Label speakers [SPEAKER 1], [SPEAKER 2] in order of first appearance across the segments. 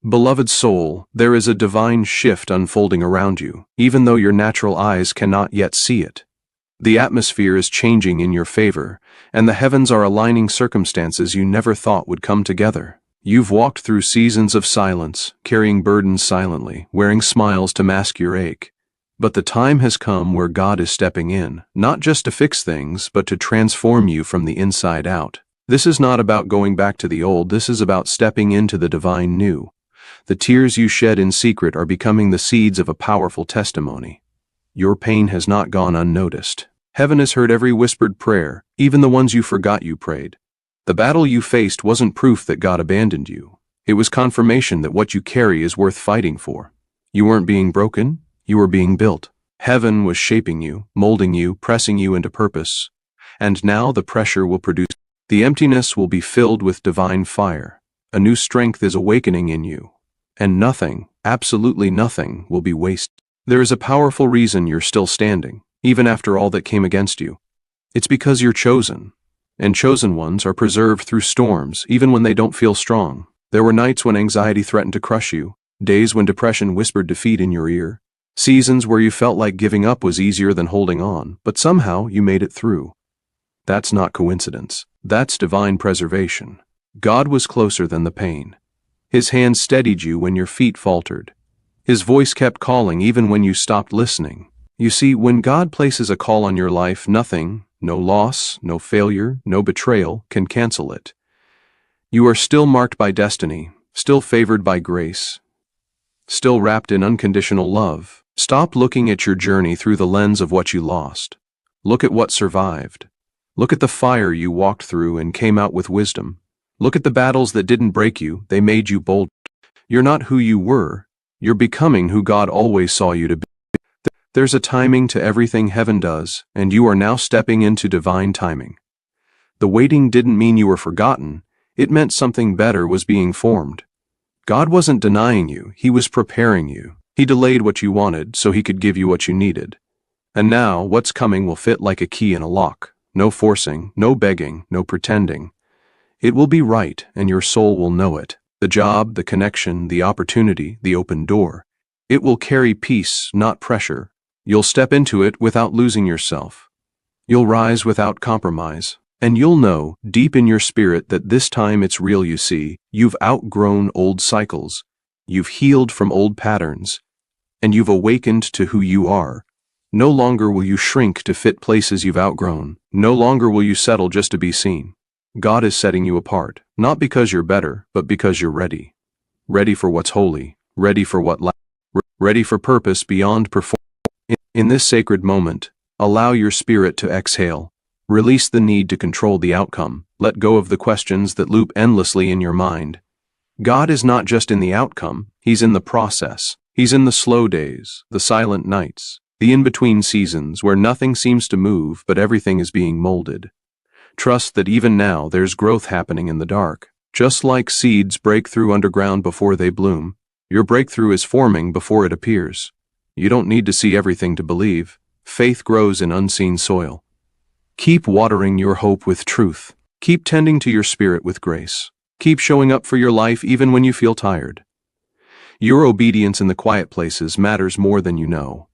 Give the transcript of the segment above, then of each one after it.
[SPEAKER 1] Beloved soul, there is a divine shift unfolding around you, even though your natural eyes cannot yet see it. The atmosphere is changing in your favor, and the heavens are aligning circumstances you never thought would come together. You've walked through seasons of silence, carrying burdens silently, wearing smiles to mask your ache. But the time has come where God is stepping in, not just to fix things, but to transform you from the inside out. This is not about going back to the old, this is about stepping into the divine new. The tears you shed in secret are becoming the seeds of a powerful testimony. Your pain has not gone unnoticed. Heaven has heard every whispered prayer, even the ones you forgot you prayed. The battle you faced wasn't proof that God abandoned you. It was confirmation that what you carry is worth fighting for. You weren't being broken, you were being built. Heaven was shaping you, molding you, pressing you into purpose. And now the pressure will produce. The emptiness will be filled with divine fire. A new strength is awakening in you. And nothing, absolutely nothing, will be wasted. There is a powerful reason you're still standing, even after all that came against you. It's because you're chosen. And chosen ones are preserved through storms, even when they don't feel strong. There were nights when anxiety threatened to crush you, days when depression whispered defeat in your ear, seasons where you felt like giving up was easier than holding on, but somehow you made it through. That's not coincidence. That's divine preservation. God was closer than the pain. His hand steadied you when your feet faltered. His voice kept calling even when you stopped listening. You see, when God places a call on your life, nothing, no loss, no failure, no betrayal, can cancel it. You are still marked by destiny, still favored by grace, still wrapped in unconditional love. Stop looking at your journey through the lens of what you lost. Look at what survived. Look at the fire you walked through and came out with wisdom. Look at the battles that didn't break you, they made you bold. You're not who you were, you're becoming who God always saw you to be. There's a timing to everything heaven does, and you are now stepping into divine timing. The waiting didn't mean you were forgotten, it meant something better was being formed. God wasn't denying you, He was preparing you. He delayed what you wanted so He could give you what you needed. And now, what's coming will fit like a key in a lock. No forcing, no begging, no pretending. It will be right, and your soul will know it. The job, the connection, the opportunity, the open door. It will carry peace, not pressure. You'll step into it without losing yourself. You'll rise without compromise. And you'll know, deep in your spirit, that this time it's real. You see, you've outgrown old cycles. You've healed from old patterns. And you've awakened to who you are. No longer will you shrink to fit places you've outgrown. No longer will you settle just to be seen. God is setting you apart, not because you're better, but because you're ready. Ready for what's holy, ready for what lasts, ready for purpose beyond performance. In this sacred moment, allow your spirit to exhale. Release the need to control the outcome. Let go of the questions that loop endlessly in your mind. God is not just in the outcome, He's in the process. He's in the slow days, the silent nights, the in-between seasons where nothing seems to move but everything is being molded. Trust that even now there's growth happening in the dark. Just like seeds break through underground before they bloom, your breakthrough is forming before it appears. You don't need to see everything to believe. Faith grows in unseen soil. Keep watering your hope with truth. Keep tending to your spirit with grace. Keep showing up for your life even when you feel tired. Your obedience in the quiet places matters more than you know.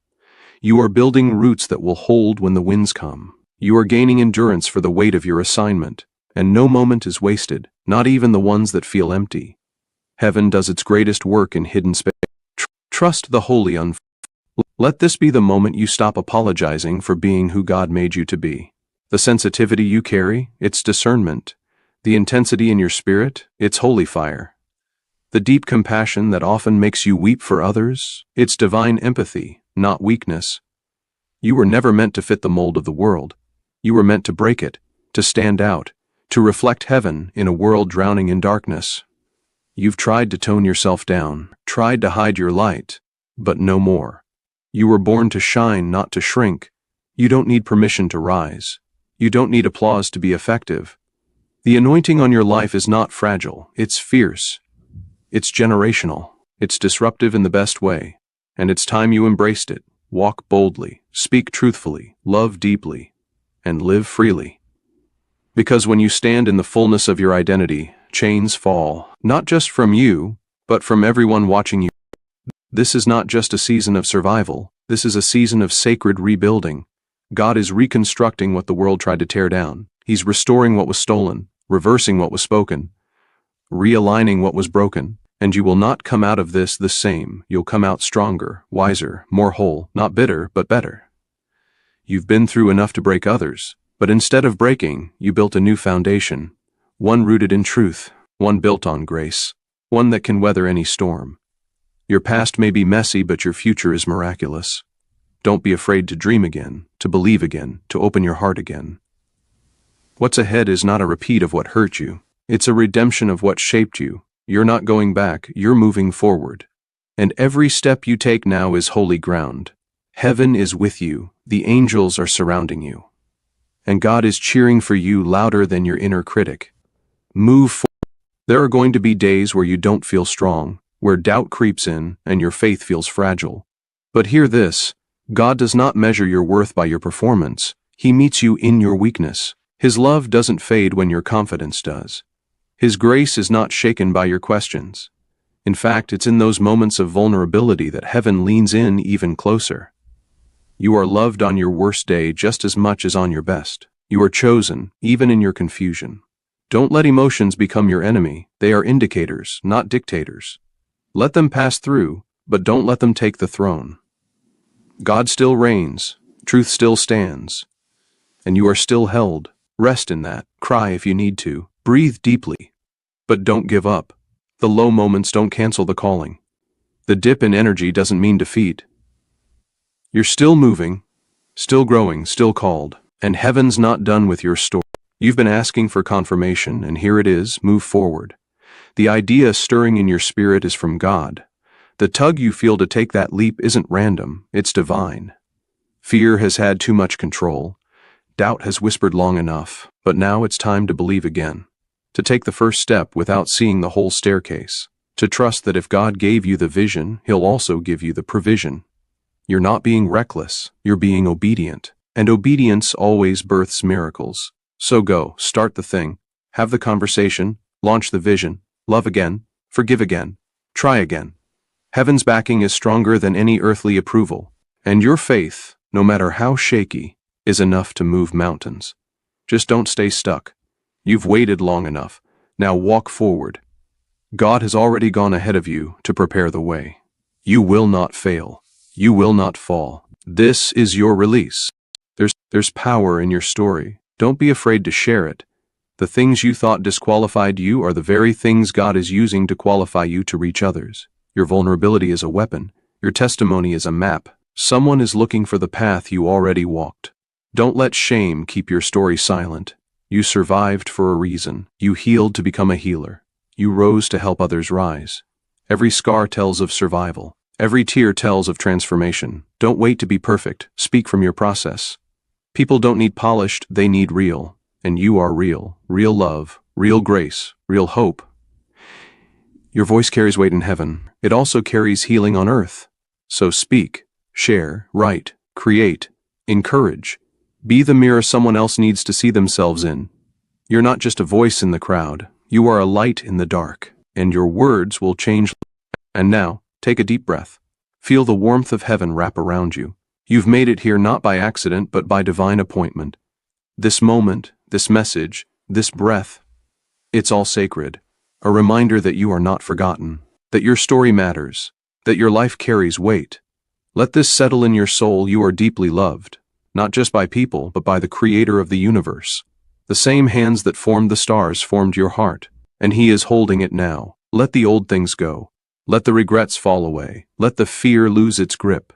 [SPEAKER 1] You are building roots that will hold when the winds come. You are gaining endurance for the weight of your assignment, and no moment is wasted, not even the ones that feel empty. Heaven does its greatest work in hidden space. Trust the holy unfold. Let this be the moment you stop apologizing for being who God made you to be. The sensitivity you carry, it's discernment. The intensity in your spirit, it's holy fire. The deep compassion that often makes you weep for others, it's divine empathy, not weakness. You were never meant to fit the mold of the world. You were meant to break it, to stand out, to reflect heaven in a world drowning in darkness. You've tried to tone yourself down, tried to hide your light, but no more. You were born to shine, not to shrink. You don't need permission to rise. You don't need applause to be effective. The anointing on your life is not fragile, it's fierce. It's generational. It's disruptive in the best way. And it's time you embraced it. Walk boldly, speak truthfully, love deeply, and live freely. Because when you stand in the fullness of your identity, chains fall, not just from you, but from everyone watching you. This is not just a season of survival, this is a season of sacred rebuilding. God is reconstructing what the world tried to tear down. He's restoring what was stolen, reversing what was spoken, realigning what was broken. And you will not come out of this the same. You'll come out stronger, wiser, more whole, not bitter, but better. You've been through enough to break others, but instead of breaking, you built a new foundation, one rooted in truth, one built on grace, one that can weather any storm. Your past may be messy, but your future is miraculous. Don't be afraid to dream again, to believe again, to open your heart again. What's ahead is not a repeat of what hurt you. It's a redemption of what shaped you. You're not going back, you're moving forward. And every step you take now is holy ground. Heaven is with you, the angels are surrounding you. And God is cheering for you louder than your inner critic. Move forward. There are going to be days where you don't feel strong, where doubt creeps in and your faith feels fragile. But hear this, God does not measure your worth by your performance. He meets you in your weakness. His love doesn't fade when your confidence does. His grace is not shaken by your questions. In fact, it's in those moments of vulnerability that heaven leans in even closer. You are loved on your worst day just as much as on your best. You are chosen, even in your confusion. Don't let emotions become your enemy. They are indicators, not dictators. Let them pass through, but don't let them take the throne. God still reigns, truth still stands, and you are still held. Rest in that. Cry if you need to. Breathe deeply. But don't give up. The low moments don't cancel the calling. The dip in energy doesn't mean defeat. You're still moving, still growing, still called, and heaven's not done with your story. You've been asking for confirmation, and here it is. Move forward. The idea stirring in your spirit is from God. The tug you feel to take that leap isn't random, it's divine. Fear has had too much control. Doubt has whispered long enough, but now it's time to believe again. To take the first step without seeing the whole staircase. To trust that if God gave you the vision, He'll also give you the provision. You're not being reckless, you're being obedient. And obedience always births miracles. So go, start the thing, have the conversation, launch the vision, love again, forgive again, try again. Heaven's backing is stronger than any earthly approval. And your faith, no matter how shaky, is enough to move mountains. Just don't stay stuck. You've waited long enough. Now walk forward. God has already gone ahead of you to prepare the way. You will not fail. You will not fall. This is your release. There's power in your story. Don't be afraid to share it. The things you thought disqualified you are the very things God is using to qualify you to reach others. Your vulnerability is a weapon. Your testimony is a map. Someone is looking for the path you already walked. Don't let shame keep your story silent. You survived for a reason. You healed to become a healer. You rose to help others rise. Every scar tells of survival. Every tear tells of transformation. Don't wait to be perfect. Speak from your process. People don't need polished, they need real. And you are real. Real love, real grace, real hope. Your voice carries weight in heaven. It also carries healing on earth. So speak, share, write, create, encourage. Be the mirror someone else needs to see themselves in. You're not just a voice in the crowd. You are a light in the dark. And your words will change. And now, take a deep breath. Feel the warmth of heaven wrap around you. You've made it here not by accident, but by divine appointment. This moment, this message, this breath, it's all sacred. A reminder that you are not forgotten, that your story matters, that your life carries weight. Let this settle in your soul. You are deeply loved, not just by people, but by the Creator of the universe. The same hands that formed the stars formed your heart, and He is holding it now. Let the old things go. Let the regrets fall away. Let the fear lose its grip.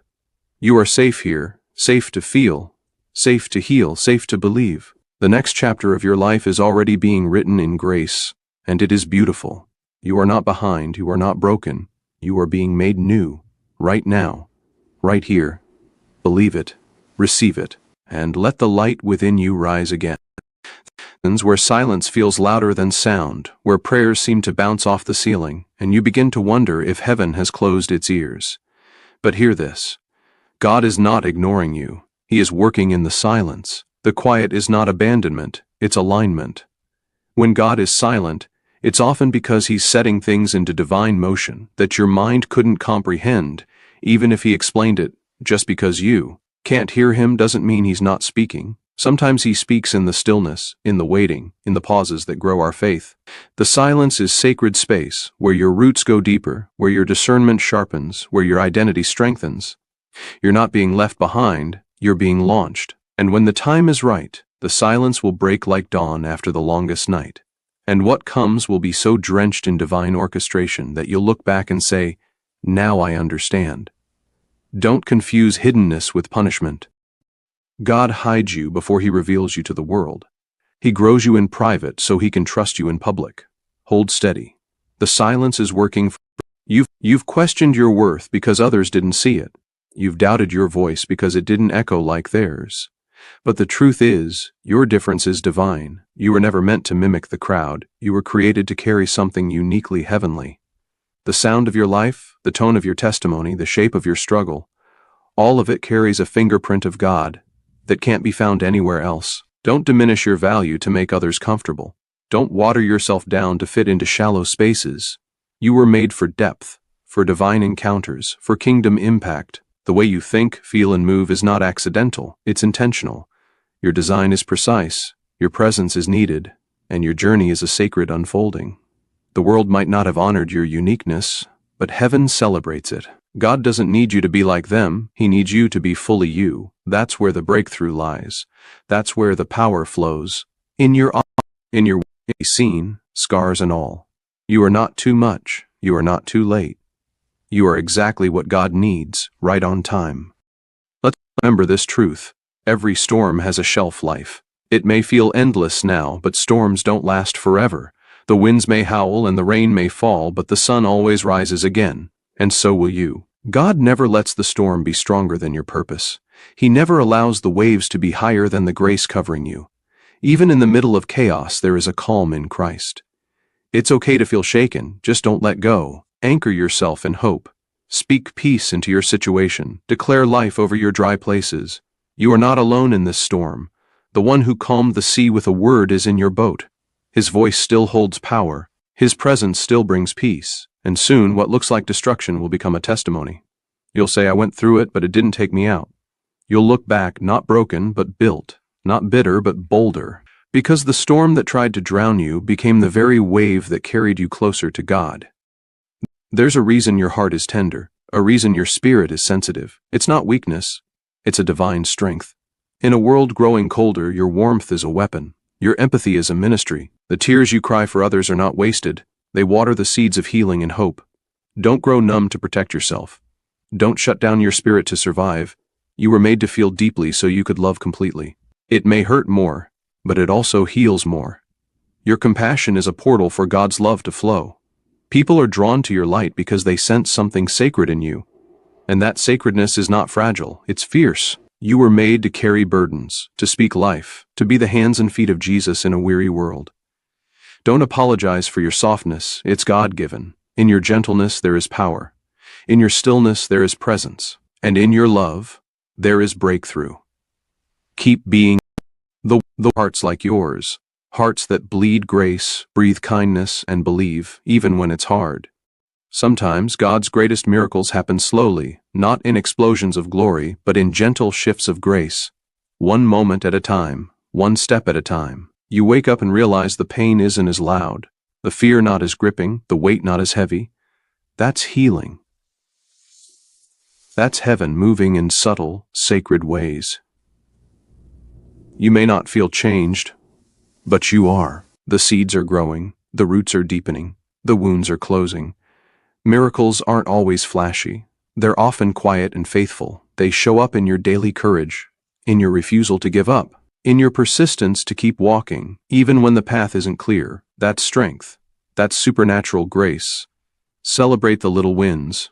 [SPEAKER 1] You are safe here, safe to feel, safe to heal, safe to believe. The next chapter of your life is already being written in grace, and it is beautiful. You are not behind, you are not broken. You are being made new, right now, right here. Believe it, receive it, and let the light within you rise again. Where silence feels louder than sound, where prayers seem to bounce off the ceiling, and you begin to wonder if heaven has closed its ears. But hear this. God is not ignoring you. He is working in the silence. The quiet is not abandonment, it's alignment. When God is silent, It's often because he's setting things into divine motion that your mind couldn't comprehend, even if he explained it. Just because you can't hear him doesn't mean he's not speaking. Sometimes he speaks in the stillness, in the waiting, in the pauses that grow our faith. The silence is sacred space, where your roots go deeper, where your discernment sharpens, where your identity strengthens. You're not being left behind, you're being launched. And when the time is right, the silence will break like dawn after the longest night. And what comes will be so drenched in divine orchestration that you'll look back and say, "Now I understand." Don't confuse hiddenness with punishment. God hides you before he reveals you to the world. He grows you in private so he can trust you in public. Hold steady. The silence is working for you. You've questioned your worth because others didn't see it. You've doubted your voice because it didn't echo like theirs. But the truth is, your difference is divine. You were never meant to mimic the crowd. You were created to carry something uniquely heavenly. The sound of your life, the tone of your testimony, the shape of your struggle, all of it carries a fingerprint of God that can't be found anywhere else. Don't diminish your value to make others comfortable. Don't water yourself down to fit into shallow spaces. You were made for depth, for divine encounters, for kingdom impact. The way you think, feel, and move is not accidental, it's intentional. Your design is precise, your presence is needed, and your journey is a sacred unfolding. The world might not have honored your uniqueness, but heaven celebrates it. God doesn't need you to be like them, he needs you to be fully you. That's where the breakthrough lies. That's where the power flows. In your scene, scars and all. You are not too much, you are not too late. You are exactly what God needs, right on time. Let's remember this truth. Every storm has a shelf life. It may feel endless now, but storms don't last forever. The winds may howl and the rain may fall, but the sun always rises again. And so will you. God never lets the storm be stronger than your purpose. He never allows the waves to be higher than the grace covering you. Even in the middle of chaos, there is a calm in Christ. It's okay to feel shaken, just don't let go. Anchor yourself in hope. Speak peace into your situation. Declare life over your dry places. You are not alone in this storm. The one who calmed the sea with a word is in your boat. His voice still holds power. His presence still brings peace. And soon, what looks like destruction will become a testimony. You'll say, "I went through it, but it didn't take me out." You'll look back, not broken, but built. Not bitter, but bolder. Because the storm that tried to drown you became the very wave that carried you closer to God. There's a reason your heart is tender, a reason your spirit is sensitive. It's not weakness, it's a divine strength. In a world growing colder, your warmth is a weapon. Your empathy is a ministry. The tears you cry for others are not wasted. They water the seeds of healing and hope. Don't grow numb to protect yourself. Don't shut down your spirit to survive. You were made to feel deeply so you could love completely. It may hurt more, but it also heals more. Your compassion is a portal for God's love to flow. People are drawn to your light because they sense something sacred in you. And that sacredness is not fragile, it's fierce. You were made to carry burdens, to speak life, to be the hands and feet of Jesus in a weary world. Don't apologize for your softness, it's God-given. In your gentleness there is power. In your stillness there is presence. And in your love, there is breakthrough. Keep being the hearts like yours. Hearts that bleed grace, breathe kindness, and believe, even when it's hard. Sometimes God's greatest miracles happen slowly, not in explosions of glory, but in gentle shifts of grace. One moment at a time, one step at a time. You wake up and realize the pain isn't as loud, the fear not as gripping, the weight not as heavy. That's healing. That's heaven moving in subtle, sacred ways. You may not feel changed, but you are. The seeds are growing, the roots are deepening, the wounds are closing. Miracles aren't always flashy. They're often quiet and faithful. They show up in your daily courage, in your refusal to give up, in your persistence to keep walking, even when the path isn't clear. That's strength. That's supernatural grace. Celebrate the little wins.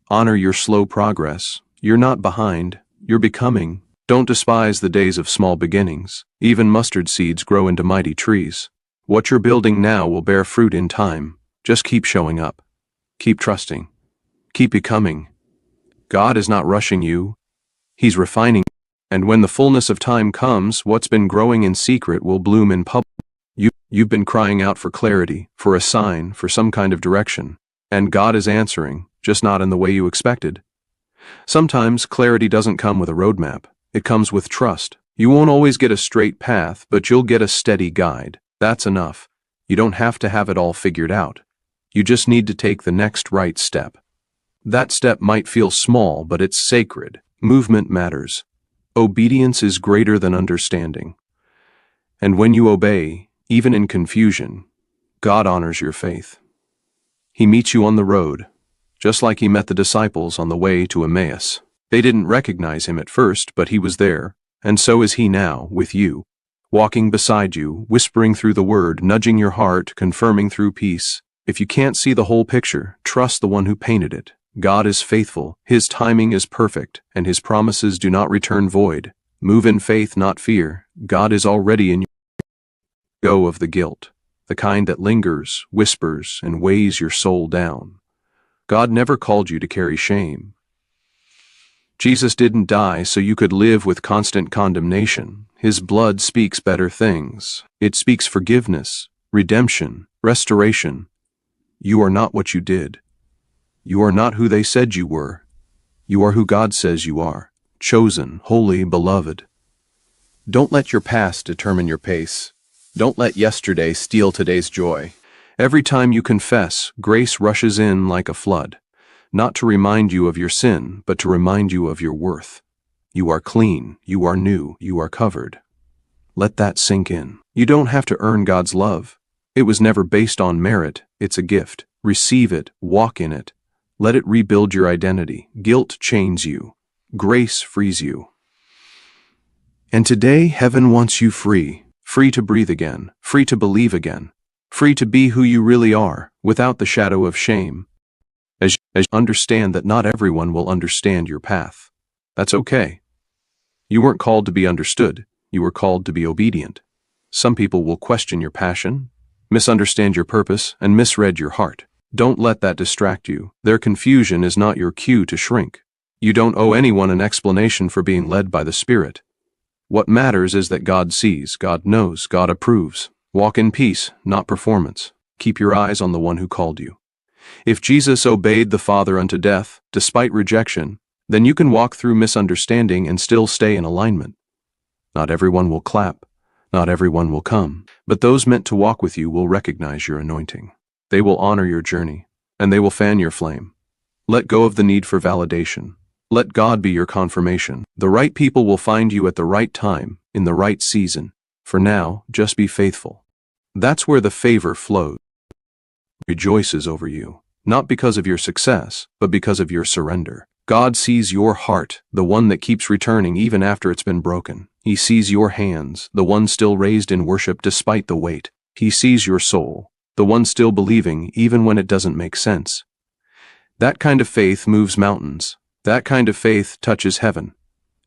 [SPEAKER 1] Honor your slow progress. You're not behind. You're becoming. Don't despise the days of small beginnings. Even mustard seeds grow into mighty trees. What you're building now will bear fruit in time. Just keep showing up. Keep trusting. Keep becoming. God is not rushing you. He's refining. And when the fullness of time comes, what's been growing in secret will bloom in public. You've been crying out for clarity, for a sign, for some kind of direction. And God is answering, just not in the way you expected. Sometimes clarity doesn't come with a roadmap. It comes with trust. You won't always get a straight path, but you'll get a steady guide. That's enough. You don't have to have it all figured out. You just need to take the next right step. That step might feel small, but it's sacred. Movement matters. Obedience is greater than understanding. And when you obey, even in confusion, God honors your faith. He meets you on the road, just like he met the disciples on the way to Emmaus. They didn't recognize him at first, but he was there, and so is he now, with you, walking beside you, whispering through the word, nudging your heart, confirming through peace. If you can't see the whole picture, trust the one who painted it. God is faithful, his timing is perfect, and his promises do not return void. Move in faith, not fear. God is already in you. Go of the guilt, the kind that lingers, whispers, and weighs your soul down. God never called you to carry shame. Jesus didn't die so you could live with constant condemnation. His blood speaks better things. It speaks forgiveness, redemption, restoration. You are not what you did. You are not who they said you were. You are who God says you are, chosen, holy, beloved. Don't let your past determine your pace. Don't let yesterday steal today's joy. Every time you confess, grace rushes in like a flood, not to remind you of your sin, but to remind you of your worth. You are clean, you are new, you are covered. Let that sink in. You don't have to earn God's love. It was never based on merit, it's a gift. Receive it, walk in it. Let it rebuild your identity. Guilt chains you. Grace frees you. And today, heaven wants you free. Free to breathe again. Free to believe again. Free to be who you really are, without the shadow of shame. As you understand that not everyone will understand your path. That's okay. You weren't called to be understood. You were called to be obedient. Some people will question your passion, misunderstand your purpose, and misread your heart. Don't let that distract you. Their confusion is not your cue to shrink. You don't owe anyone an explanation for being led by the Spirit. What matters is that God sees, God knows, God approves. Walk in peace, not performance. Keep your eyes on the one who called you. If Jesus obeyed the Father unto death, despite rejection, then you can walk through misunderstanding and still stay in alignment. Not everyone will clap, not everyone will come, but those meant to walk with you will recognize your anointing. They will honor your journey, and they will fan your flame. Let go of the need for validation. Let God be your confirmation. The right people will find you at the right time, in the right season. For now, just be faithful. That's where the favor flows. Rejoices over you, not because of your success, but because of your surrender. God sees your heart, the one that keeps returning even after it's been broken. He sees your hands, the one still raised in worship despite the weight. He sees your soul, the one still believing even when it doesn't make sense. That kind of faith moves mountains. That kind of faith touches heaven,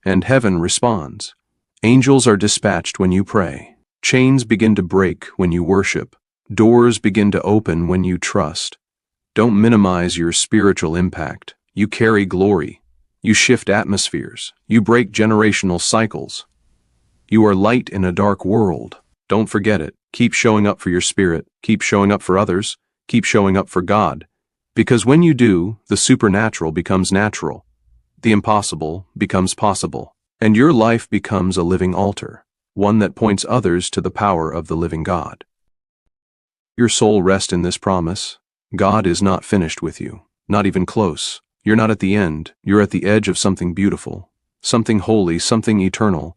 [SPEAKER 1] and heaven responds. Angels are dispatched when you pray. Chains begin to break when you worship. Doors begin to open when you trust. Don't minimize your spiritual impact. You carry glory. You shift atmospheres. You break generational cycles. You are light in a dark world. Don't forget it. Keep showing up for your spirit. Keep showing up for others. Keep showing up for God. Because when you do, the supernatural becomes natural. The impossible becomes possible. And your life becomes a living altar, one that points others to the power of the living God. Your soul rests in this promise. God is not finished with you, not even close. You're not at the end. You're at the edge of something beautiful, something holy, something eternal.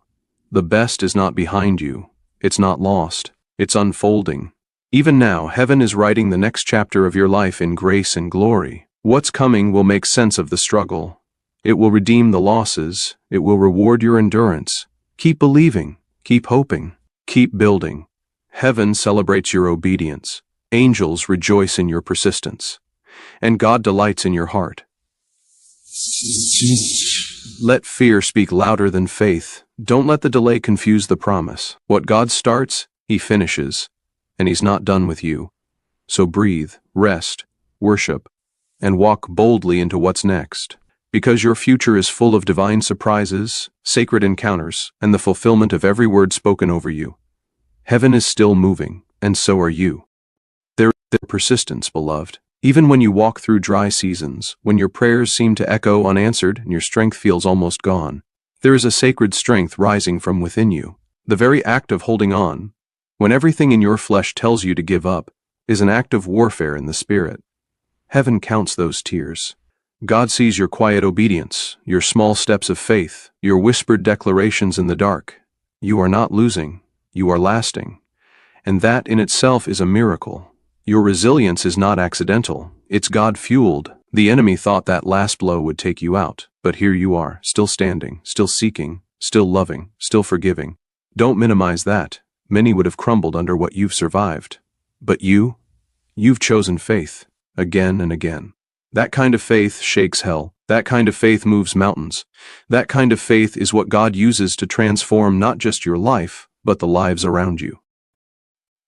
[SPEAKER 1] The best is not behind you. It's not lost. It's unfolding. Even now, heaven is writing the next chapter of your life in grace and glory. What's coming will make sense of the struggle. It will redeem the losses. It will reward your endurance. Keep believing. Keep hoping. Keep building. Heaven celebrates your obedience. Angels rejoice in your persistence. And God delights in your heart. Let fear speak louder than faith. Don't let the delay confuse the promise. What God starts, He finishes. And He's not done with you. So breathe, rest, worship, and walk boldly into what's next. Because your future is full of divine surprises, sacred encounters, and the fulfillment of every word spoken over you. Heaven is still moving, and so are you. There is persistence, beloved. Even when you walk through dry seasons, when your prayers seem to echo unanswered and your strength feels almost gone, there is a sacred strength rising from within you. The very act of holding on, when everything in your flesh tells you to give up, is an act of warfare in the spirit. Heaven counts those tears. God sees your quiet obedience, your small steps of faith, your whispered declarations in the dark. You are not losing, you are lasting. And that in itself is a miracle. Your resilience is not accidental, it's God-fueled. The enemy thought that last blow would take you out, but here you are, still standing, still seeking, still loving, still forgiving. Don't minimize that. Many would have crumbled under what you've survived. But you've chosen faith, again and again. That kind of faith shakes hell. That kind of faith moves mountains. That kind of faith is what God uses to transform not just your life, but the lives around you.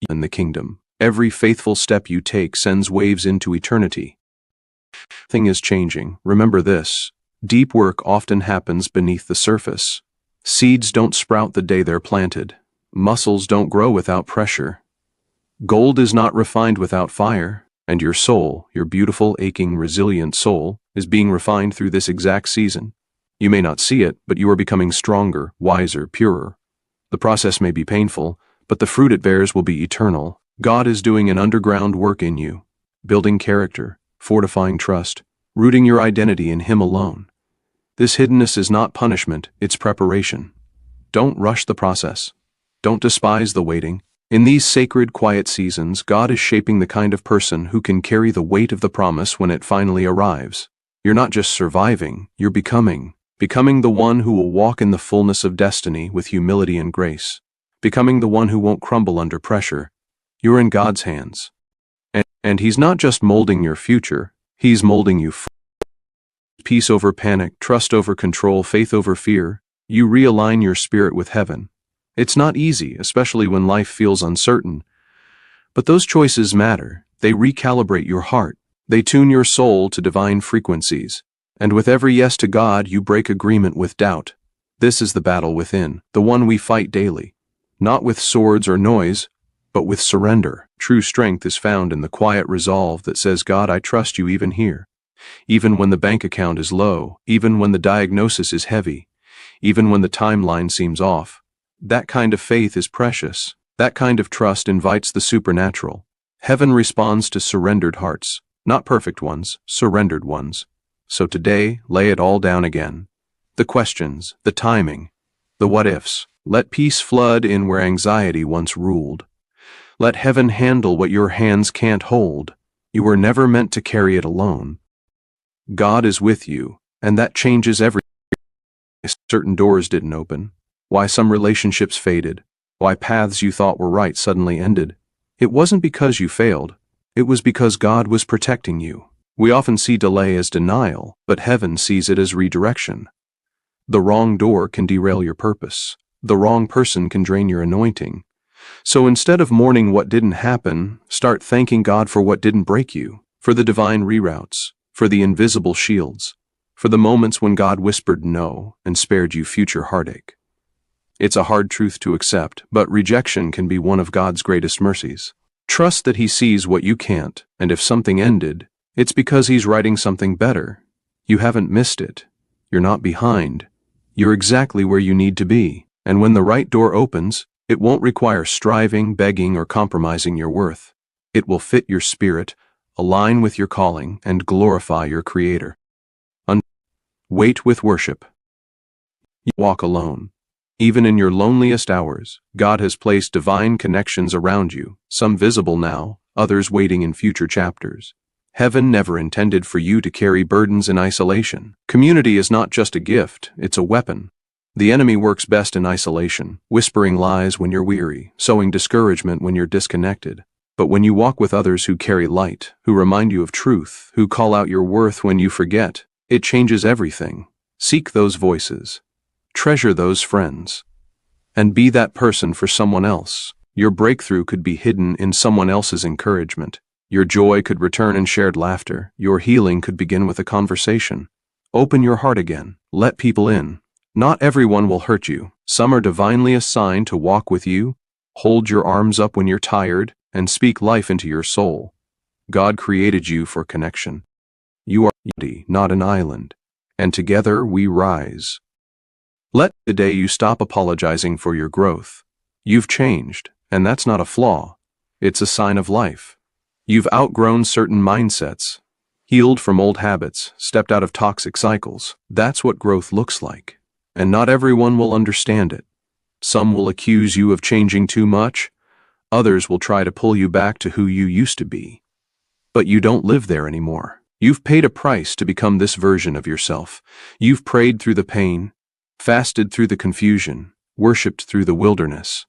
[SPEAKER 1] In the kingdom, every faithful step you take sends waves into eternity. Thing is changing. Remember this. Deep work often happens beneath the surface. Seeds don't sprout the day they're planted. Muscles don't grow without pressure. Gold is not refined without fire. And your soul, your beautiful, aching, resilient soul, is being refined through this exact season. You may not see it, but you are becoming stronger, wiser, purer. The process may be painful, but the fruit it bears will be eternal. God is doing an underground work in you, building character, fortifying trust, rooting your identity in Him alone. This hiddenness is not punishment, it's preparation. Don't rush the process. Don't despise the waiting. In these sacred, quiet seasons, God is shaping the kind of person who can carry the weight of the promise when it finally arrives. You're not just surviving, you're becoming the one who will walk in the fullness of destiny with humility and grace, becoming the one who won't crumble under pressure. You're in God's hands. And He's not just molding your future, He's molding you. Peace over panic, trust over control, faith over fear. You realign your spirit with heaven. It's not easy, especially when life feels uncertain. But those choices matter. They recalibrate your heart. They tune your soul to divine frequencies. And with every yes to God, you break agreement with doubt. This is the battle within, the one we fight daily. Not with swords or noise, but with surrender. True strength is found in the quiet resolve that says, God, I trust you even here. Even when the bank account is low, even when the diagnosis is heavy, even when the timeline seems off. That kind of faith is precious. That kind of trust invites the supernatural. Heaven responds to surrendered hearts, not perfect ones, surrendered ones. So today, lay it all down again. The questions, the timing, the what-ifs. Let peace flood in where anxiety once ruled. Let heaven handle what your hands can't hold. You were never meant to carry it alone. God is with you, and that changes everything. Certain doors didn't open. Why some relationships faded, why paths you thought were right suddenly ended. It wasn't because you failed, it was because God was protecting you. We often see delay as denial, but heaven sees it as redirection. The wrong door can derail your purpose. The wrong person can drain your anointing. So instead of mourning what didn't happen, start thanking God for what didn't break you, for the divine reroutes, for the invisible shields, for the moments when God whispered no and spared you future heartache. It's a hard truth to accept, but rejection can be one of God's greatest mercies. Trust that He sees what you can't, and if something ended, it's because He's writing something better. You haven't missed it. You're not behind. You're exactly where you need to be, and when the right door opens, it won't require striving, begging, or compromising your worth. It will fit your spirit, align with your calling, and glorify your Creator. Wait with worship. You walk alone. Even in your loneliest hours, God has placed divine connections around you, some visible now, others waiting in future chapters. Heaven never intended for you to carry burdens in isolation. Community is not just a gift, it's a weapon. The enemy works best in isolation, whispering lies when you're weary, sowing discouragement when you're disconnected. But when you walk with others who carry light, who remind you of truth, who call out your worth when you forget, it changes everything. Seek those voices. Treasure those friends. And be that person for someone else. Your breakthrough could be hidden in someone else's encouragement. Your joy could return in shared laughter. Your healing could begin with a conversation. Open your heart again. Let people in. Not everyone will hurt you. Some are divinely assigned to walk with you, hold your arms up when you're tired, and speak life into your soul. God created you for connection. You are unity, not an island, and together we rise. Let the day you stop apologizing for your growth. You've changed, and that's not a flaw. It's a sign of life. You've outgrown certain mindsets, healed from old habits, stepped out of toxic cycles. That's what growth looks like. And not everyone will understand it. Some will accuse you of changing too much. Others will try to pull you back to who you used to be. But you don't live there anymore. You've paid a price to become this version of yourself. You've prayed through the pain, fasted through the confusion, worshipped through the wilderness.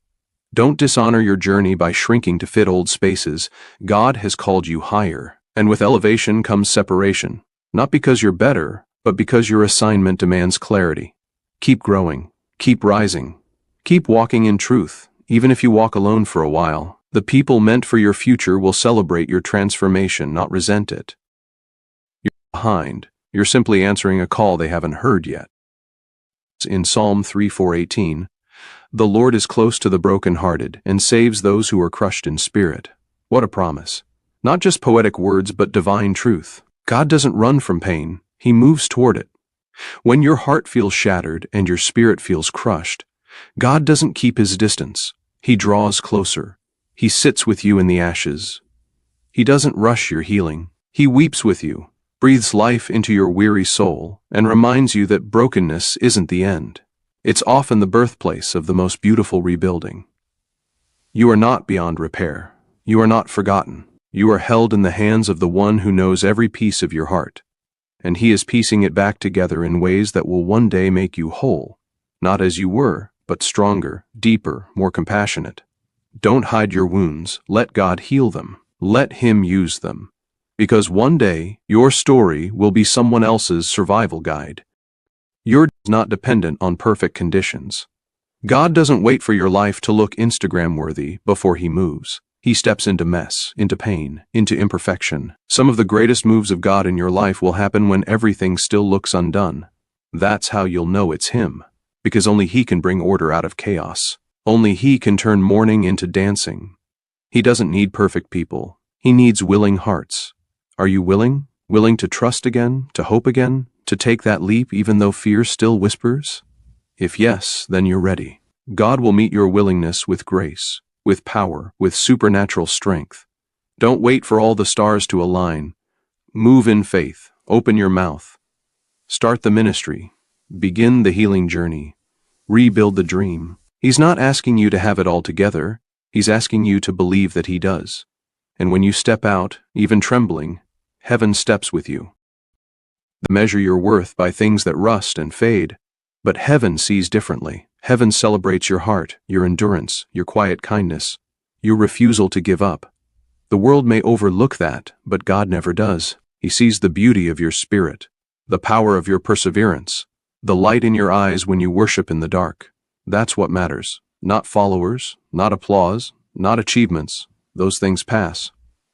[SPEAKER 1] Don't dishonor your journey by shrinking to fit old spaces. God has called you higher, and with elevation comes separation. Not because you're better, but because your assignment demands clarity. Keep growing, keep rising, keep walking in truth. Even if you walk alone for a while, the people meant for your future will celebrate your transformation, not resent it. You're behind. You're simply answering a call they haven't heard yet. In Psalm 3:4-18, the Lord is close to the brokenhearted and saves those who are crushed in spirit. What a promise. Not just poetic words, but divine truth. God doesn't run from pain. He moves toward it. When your heart feels shattered and your spirit feels crushed, God doesn't keep his distance. He draws closer. He sits with you in the ashes. He doesn't rush your healing. He weeps with you, breathes life into your weary soul, and reminds you that brokenness isn't the end. It's often the birthplace of the most beautiful rebuilding. You are not beyond repair. You are not forgotten. You are held in the hands of the one who knows every piece of your heart, and he is piecing it back together in ways that will one day make you whole, not as you were, but stronger, deeper, more compassionate. Don't hide your wounds. Let God heal them. Let him use them. Because one day, your story will be someone else's survival guide. Yours is not dependent on perfect conditions. God doesn't wait for your life to look Instagram-worthy before he moves. He steps into mess, into pain, into imperfection. Some of the greatest moves of God in your life will happen when everything still looks undone. That's how you'll know it's him. Because only he can bring order out of chaos. Only he can turn mourning into dancing. He doesn't need perfect people. He needs willing hearts. Are you willing? Willing to trust again, to hope again, to take that leap even though fear still whispers? If yes, then you're ready. God will meet your willingness with grace, with power, with supernatural strength. Don't wait for all the stars to align. Move in faith. Open your mouth. Start the ministry. Begin the healing journey. Rebuild the dream. He's not asking you to have it all together. He's asking you to believe that he does. And when you step out, even trembling, heaven steps with you. Measure your worth by things that rust and fade, but heaven sees differently. Heaven celebrates your heart, your endurance, your quiet kindness, your refusal to give up. The world may overlook that, but God never does. He sees the beauty of your spirit, the power of your perseverance, the light in your eyes when you worship in the dark. That's what matters. Not followers, not applause, not achievements. Those things pass.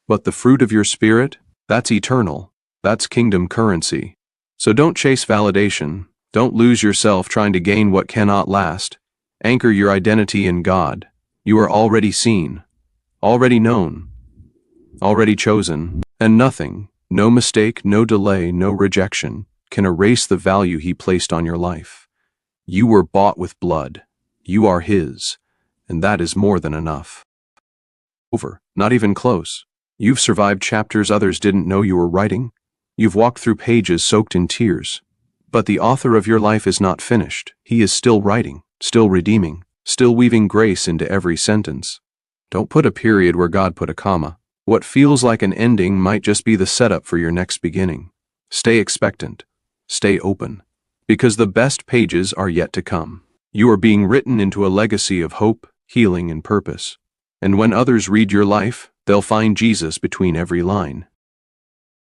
[SPEAKER 1] But the fruit of your spirit, that's eternal. That's kingdom currency. So don't chase validation. Don't lose yourself trying to gain what cannot last. Anchor your identity in God. You are already seen, already known, already chosen, and nothing, no mistake, no delay, no rejection, can erase the value he placed on your life. You were bought with blood. You are his, and that is more than enough. Over, not even close. You've survived chapters others didn't know you were writing. You've walked through pages soaked in tears. But the author of your life is not finished. He is still writing, still redeeming, still weaving grace into every sentence. Don't put a period where God put a comma. What feels like an ending might just be the setup for your next beginning. Stay expectant. Stay open. Because the best pages are yet to come. You are being written into a legacy of hope, healing, and purpose. And when others read your life, they'll find Jesus between every line.